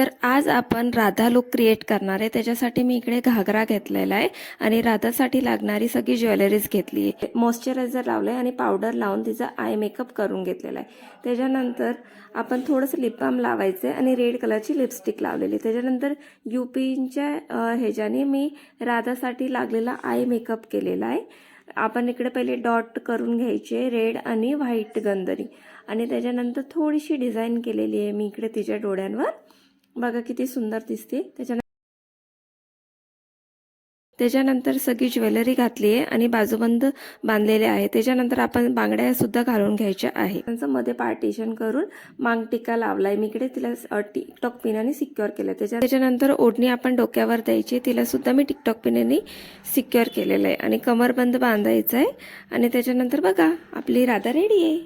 तर आज आपण राधा लुक क्रिएट करणार आहे। त्याच्यासाठी मी इकडे घागरा घेतलेला आहे आणि राधासाठी लागणारी सगळी ज्वेलरीज घेतली आहे। मॉइश्चरायझर लावलंय आणि पावडर लावून तिचा आय मेकअप करून घेतलेला आहे। त्याच्यानंतर आपण थोडंसं लिप बाम लावायचं आहे आणि रेड कलरची लिपस्टिक लावलेली। त्याच्यानंतर यूपीच्या ह्याच्याने मी राधासाठी लागलेला आय मेकअप केलेला आहे। आपण इकडे पहिले डॉट करून घ्यायचे रेड आणि व्हाईट गंधरी आणि त्याच्यानंतर थोडीशी डिझाइन केलेली आहे मी इकडे तिच्या डोळ्यांवर। बघा किती सुंदर दिसते। त्याच्यानंतर सगळी ज्वेलरी घातली आहे आणि बाजूबंद बांधलेले आहे। त्याच्यानंतर आपण बांगड्या सुद्धा घालून घ्यायच्या आहे। त्यांचं मध्ये पार्टिशन करून मांगटिका लावलाय मी इकडे, तिला टिकटॉक पिनाने सिक्युअर केलं। त्याच्यानंतर ओढणी आपण डोक्यावर द्यायची, तिला सुद्धा मी टिकटॉक पिनाने सिक्युअर केलेलं आहे आणि कमरबंद बांधायचं आहे। आणि त्याच्यानंतर बघा आपली राधा रेडी आहे।